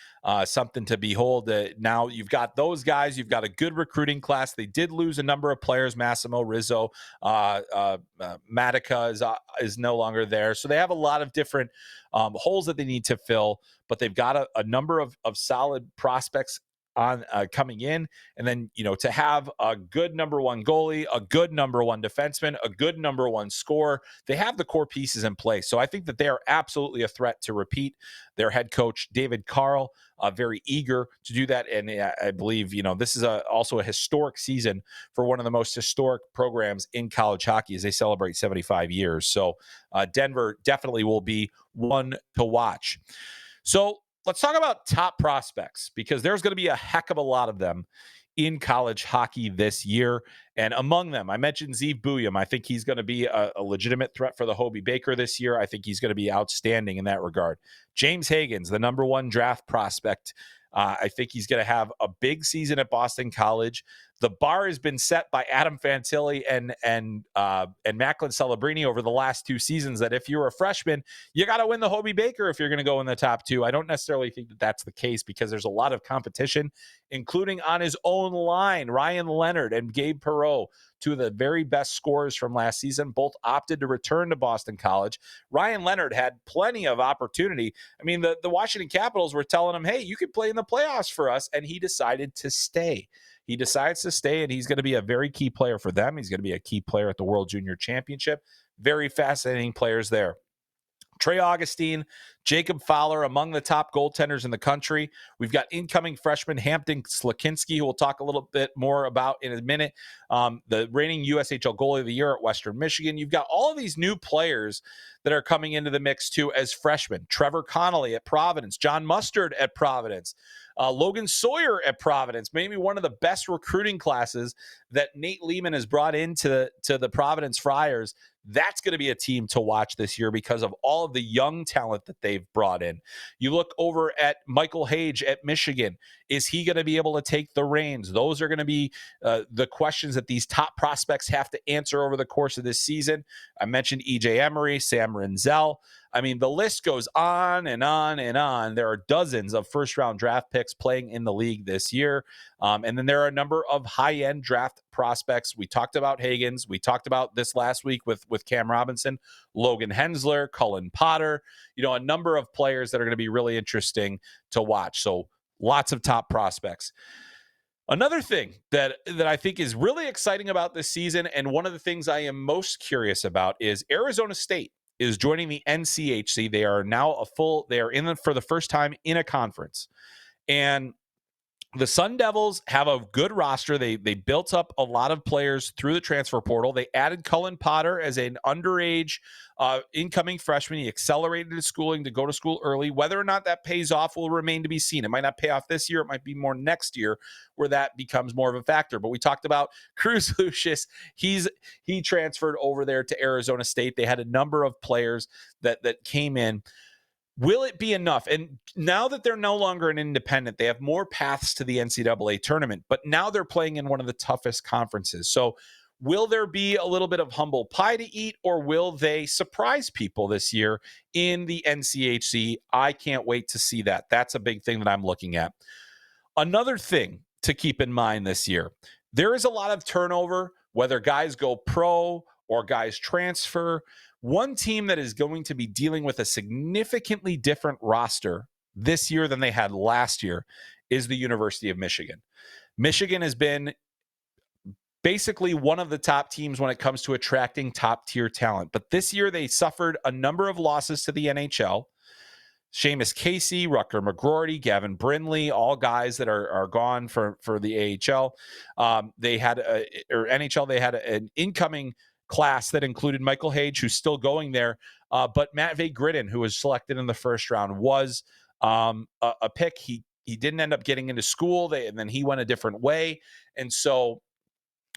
something to behold. Now you've got those guys. You've got a good recruiting class. They did lose a number of players. Massimo Rizzo, Matica is no longer there. So they have a lot of different holes that they need to fill, but they've got a number of solid prospects on coming in. And then, to have a good number 1 goalie, a good number 1 defenseman, a good number 1 scorer, they have the core pieces in place. So I think that they are absolutely a threat to repeat. Their head coach, David Carl, very eager to do that. And I believe, this is also a historic season for one of the most historic programs in college hockey as they celebrate 75 years. So Denver definitely will be one to watch. So let's talk about top prospects, because there's going to be a heck of a lot of them in college hockey this year. And among them, I mentioned Zeev Buium. I think he's going to be a legitimate threat for the Hobey Baker this year. I think he's going to be outstanding in that regard. James Hagens, the number 1 draft prospect. I think he's going to have a big season at Boston College. The bar has been set by Adam Fantilli and Macklin Celebrini over the last 2 seasons that if you're a freshman, you got to win the Hobey Baker if you're going to go in the top 2. I don't necessarily think that that's the case, because there's a lot of competition, including on his own line. Ryan Leonard and Gabe Perreault, 2 of the very best scorers from last season, both opted to return to Boston College. Ryan Leonard had plenty of opportunity. I mean, the Washington Capitals were telling him, hey, you could play in the playoffs for us, and he decided to stay. He decides to stay, and he's going to be a very key player for them. He's going to be a key player at the World Junior Championship. Very fascinating players there. Trey Augustine, Jacob Fowler, among the top goaltenders in the country. We've got incoming freshman Hampton Slakinski, who we'll talk a little bit more about in a minute. The reigning USHL goalie of the year at Western Michigan. You've got all of these new players that are coming into the mix too as freshmen. Trevor Connolly at Providence, John Mustard at Providence, Logan Sawyer at Providence, maybe one of the best recruiting classes that Nate Lehman has brought into the Providence Friars. That's going to be a team to watch this year because of all of the young talent that they've brought in. You look over at Michael Hage at Michigan. Is he going to be able to take the reins? Those are going to be the questions that these top prospects have to answer over the course of this season. I mentioned EJ Emery, Sam Renzel. I mean, the list goes on and on and on. There are dozens of first-round draft picks playing in the league this year. And then there are a number of high-end draft prospects. We talked about Hagens. We talked about this last week with Cam Robinson, Logan Hensler, Cullen Potter, a number of players that are going to be really interesting to watch. So lots of top prospects. Another thing that I think is really exciting about this season, and one of the things I am most curious about, is Arizona State is joining the NCHC. They are now they are in for the first time in a conference. And the Sun Devils have a good roster. They built up a lot of players through the transfer portal. They added Cullen Potter as an underage incoming freshman. He accelerated his schooling to go to school early. Whether or not that pays off will remain to be seen. It might not pay off this year. It might be more next year where that becomes more of a factor. But we talked about Cruz Lucius. He transferred over there to Arizona State. They had a number of players that came in. Will it be enough? And now that they're no longer an independent, they have more paths to the NCAA tournament, but now they're playing in one of the toughest conferences. So will there be a little bit of humble pie to eat, or will they surprise people this year in the NCHC? I can't wait to see that. That's a big thing that I'm looking at. Another thing to keep in mind this year, there is a lot of turnover, whether guys go pro or guys transfer. One team that is going to be dealing with a significantly different roster this year than they had last year is the University of Michigan. Michigan has been basically one of the top teams when it comes to attracting top-tier talent. But this year they suffered a number of losses to the NHL. Seamus Casey, Rutger McGroarty, Gavin Brindley, all guys that are gone for the AHL. They had NHL. They had an incoming class that included Michael Hage, who's still going there, but Matvey Gridin, who was selected in the first round, was a pick. He didn't end up getting into school, and then he went a different way, and so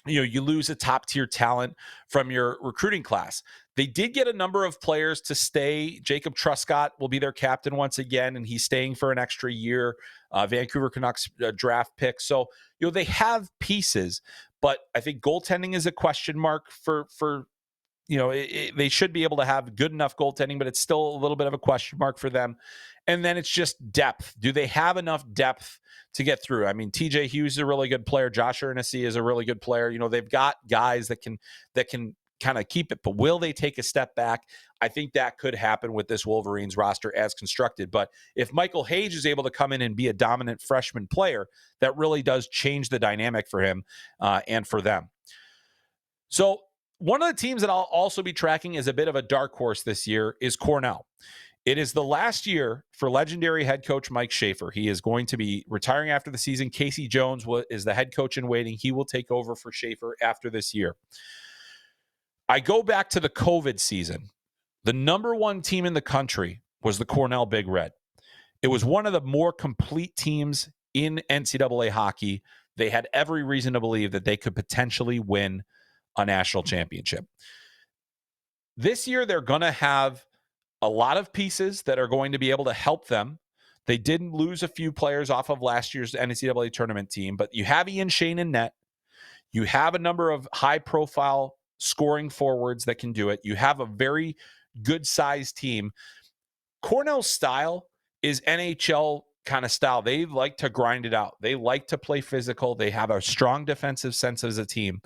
you lose a top tier talent from your recruiting class. They did get a number of players to stay. Jacob Truscott will be their captain once again, and he's staying for an extra year. Vancouver Canucks draft pick. So, they have pieces, but I think goaltending is a question mark for they should be able to have good enough goaltending, but it's still a little bit of a question mark for them. And then it's just depth. Do they have enough depth to get through? I mean, TJ Hughes is a really good player. Josh Ernessy is a really good player. They've got guys that can kind of keep it, but will they take a step back? I think that could happen with this Wolverines roster as constructed. But if Michael Hage is able to come in and be a dominant freshman player, that really does change the dynamic for him and for them. So one of the teams that I'll also be tracking as a bit of a dark horse this year is Cornell. It is the last year for legendary head coach Mike Schaefer. He is going to be retiring after the season. Casey Jones is the head coach in waiting. He will take over for Schaefer after this year. I go back to the COVID season. The number one team in the country was the Cornell Big Red. It was one of the more complete teams in NCAA hockey. They had every reason to believe that they could potentially win a national championship. This year, they're going to have a lot of pieces that are going to be able to help them. They didn't lose a few players off of last year's NCAA tournament team, but you have Ian Shane in net. You have a number of high-profile scoring forwards that can do it. You have a very good-sized team. Cornell's style is NHL kind of style. They like to grind it out. They like to play physical. They have a strong defensive sense as a team.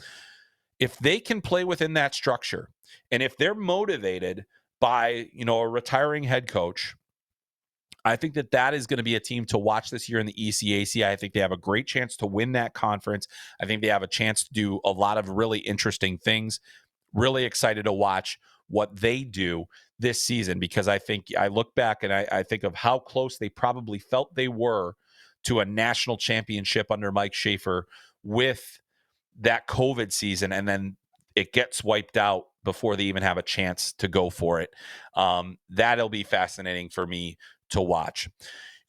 If they can play within that structure, and if they're motivated by, a retiring head coach, I think that is going to be a team to watch this year in the ECAC. I think they have a great chance to win that conference. I think they have a chance to do a lot of really interesting things. Really excited to watch what they do this season, because I think I look back and I think of how close they probably felt they were to a national championship under Mike Schaefer with that COVID season, and then it gets wiped out before they even have a chance to go for it. That'll be fascinating for me to watch.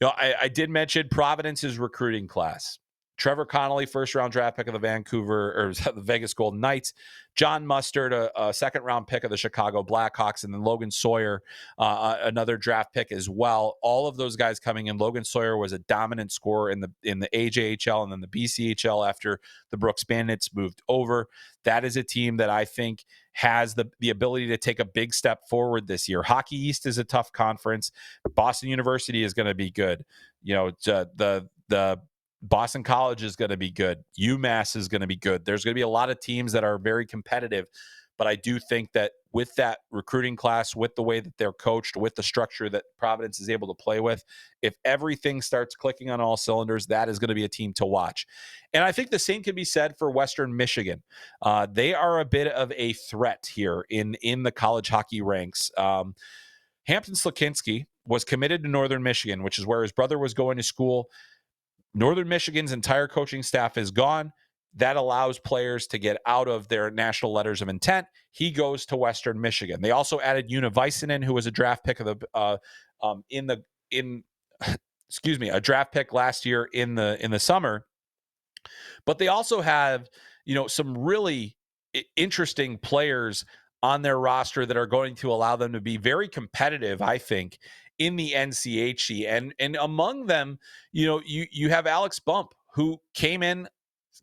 I did mention Providence's recruiting class. Trevor Connolly, first-round draft pick of the Vancouver or the Vegas Golden Knights. John Mustard, a second-round pick of the Chicago Blackhawks, and then Logan Sawyer, another draft pick as well. All of those guys coming in. Logan Sawyer was a dominant scorer in the AJHL and then the BCHL after the Brooks Bandits moved over. That is a team that I think has the ability to take a big step forward this year. Hockey East is a tough conference. Boston University is going to be good. The Boston College is going to be good. UMass is going to be good. There's going to be a lot of teams that are very competitive, but I do think that with that recruiting class, with the way that they're coached, with the structure that Providence is able to play with, if everything starts clicking on all cylinders, that is going to be a team to watch. And I think the same can be said for Western Michigan. They are a bit of a threat here in the college hockey ranks. Hampton Slakinski was committed to Northern Michigan, which is where his brother was going to school. Northern Michigan's entire coaching staff is gone. That allows players to get out of their national letters of intent. He goes to Western Michigan. They also added Una Väisänen, who was a draft pick of the a draft pick last year in the summer. But they also have, some really interesting players on their roster that are going to allow them to be very competitive, I think, in the NCHC. And among them, you have Alex Bump, who came in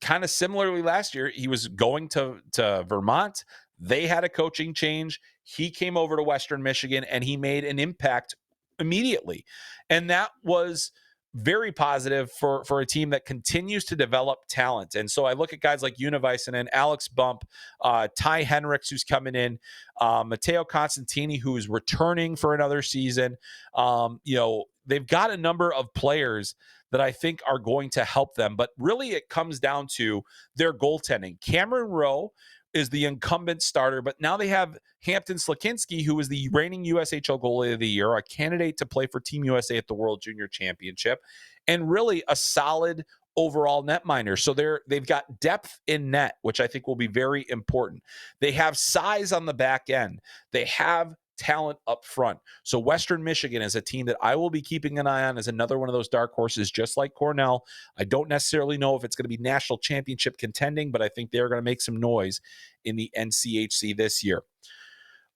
kind of similarly last year. He was going to Vermont. They had a coaching change. He came over to Western Michigan and he made an impact immediately. And that was very positive for a team that continues to develop talent. And so I look at guys like Una Väisänen, Alex Bump, Ty Henricks, who's coming in, Matteo Constantini, who is returning for another season. They've got a number of players that I think are going to help them. But really it comes down to their goaltending. Cameron Rowe is the incumbent starter, but now they have Hampton Slakinski, who is the reigning USHL goalie of the year, a candidate to play for Team USA at the World Junior Championship, and really a solid overall netminder. So they've got depth in net, which I think will be very important. They have size on the back end. They have talent up front. So Western Michigan is a team that I will be keeping an eye on as another one of those dark horses, just like Cornell. I don't necessarily know if it's going to be national championship contending, but I think they're going to make some noise in the NCHC this year.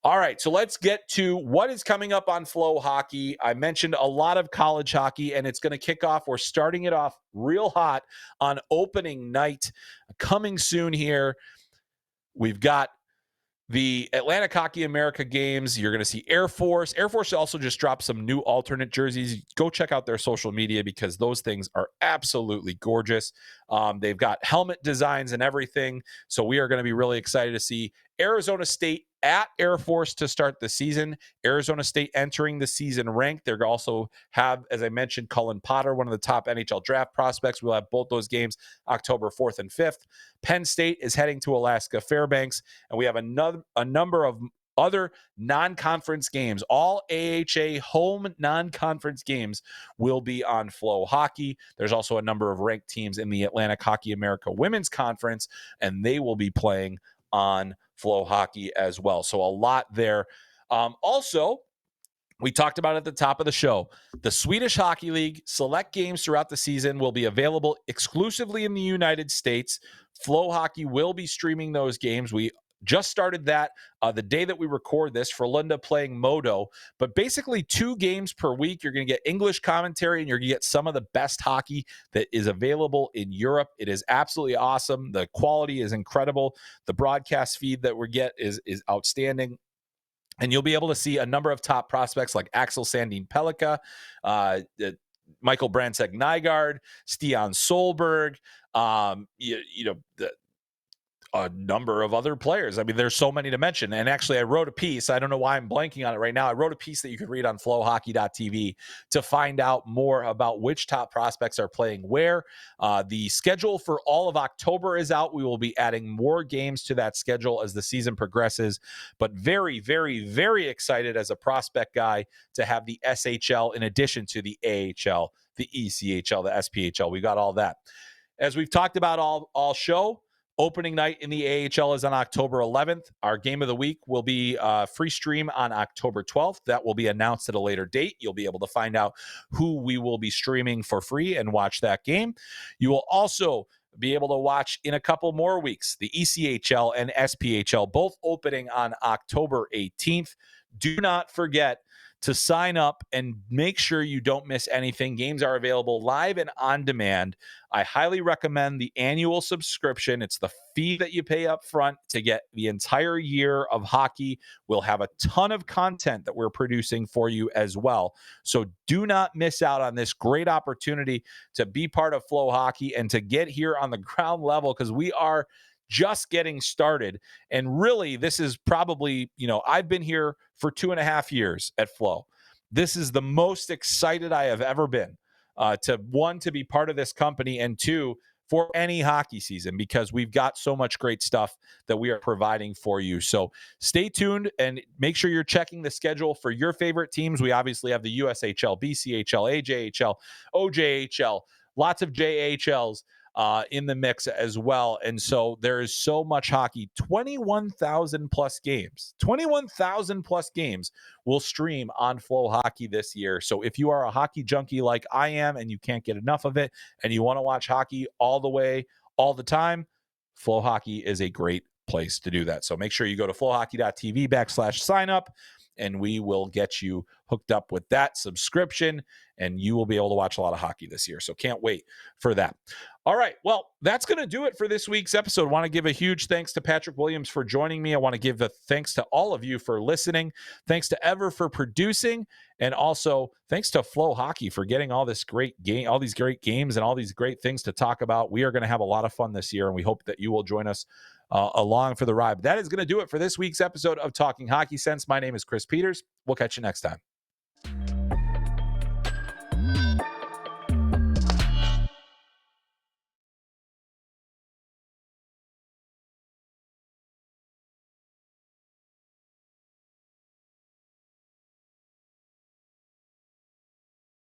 All right, so let's get to what is coming up on FloHockey. I mentioned a lot of college hockey, and it's going to kick off. We're starting it off real hot on opening night. Coming soon here, we've got the Atlantic Hockey America games. You're going to see Air Force. Air Force also just dropped some new alternate jerseys. Go check out their social media because those things are absolutely gorgeous. They've got helmet designs and everything. So we are going to be really excited to see Arizona State at Air Force to start the season. Arizona State entering the season ranked. They're also have, as I mentioned, Cullen Potter, one of the top NHL draft prospects. We'll have both those games October 4th and 5th. Penn State is heading to Alaska Fairbanks, and we have a number of other non-conference games. All AHA home non-conference games will be on FloHockey. There's also a number of ranked teams in the Atlantic Hockey America Women's Conference, and they will be playing on FloHockey as well. So a lot there. Also, we talked about at the top of the show, the Swedish Hockey League select games throughout the season will be available exclusively in the United States. FloHockey will be streaming those games. We just started that the day that we record this, for Linda playing Modo. But basically 2 games per week. You're going to get English commentary and you're going to get some of the best hockey that is available in Europe. It is absolutely awesome. The quality is incredible. The broadcast feed that we get is outstanding. And you'll be able to see a number of top prospects like Axel Sandin Pellikka, Michael Brandsegg Nygaard, Stian Solberg, a number of other players. I mean, there's so many to mention. And actually, I wrote a piece. I don't know why I'm blanking on it right now. I wrote a piece that you could read on FloHockey.tv to find out more about which top prospects are playing where. The schedule for all of October is out. We will be adding more games to that schedule as the season progresses. But very, very, very excited as a prospect guy to have the SHL in addition to the AHL, the ECHL, the SPHL. We got all that. As we've talked about all show, Opening night in the AHL is on October 11th. Our game of the week will be free stream on October 12th. That will be announced at a later date. You'll be able to find out who we will be streaming for free and watch that game. You will also be able to watch in a couple more weeks the ECHL and SPHL, both opening on October 18th. Do not forget to sign up and make sure you don't miss anything. Games are available live and on demand. I highly recommend the annual subscription. It's the fee that you pay up front to get the entire year of hockey. We'll have a ton of content that we're producing for you as well. So do not miss out on this great opportunity to be part of FloHockey and to get here on the ground level, because we are just getting started. And really, this is probably, I've been here for 2.5 years at Flo. This is the most excited I have ever been to be part of this company, and two, for any hockey season, because we've got so much great stuff that we are providing for you. So stay tuned and make sure you're checking the schedule for your favorite teams. We obviously have the USHL, BCHL, AJHL, OJHL, lots of JHLs in the mix as well. And so there is so much hockey. 21,000 plus games will stream on FloHockey this year. So if you are a hockey junkie like I am and you can't get enough of it and you want to watch hockey all the way, all the time, FloHockey is a great place to do that. So make sure you go to flohockey.tv/sign up, and we will get you hooked up with that subscription, and you will be able to watch a lot of hockey this year. So can't wait for that. All right. Well, that's going to do it for this week's episode. I want to give a huge thanks to Patrick Williams for joining me. I want to give the thanks to all of you for listening. Thanks to Ever for producing. And also thanks to FloHockey for getting all these great games and all these great things to talk about. We are going to have a lot of fun this year, and we hope that you will join us along for the ride. But that is going to do it for this week's episode of Talking Hockey Sense. My name is Chris Peters. We'll catch you next time.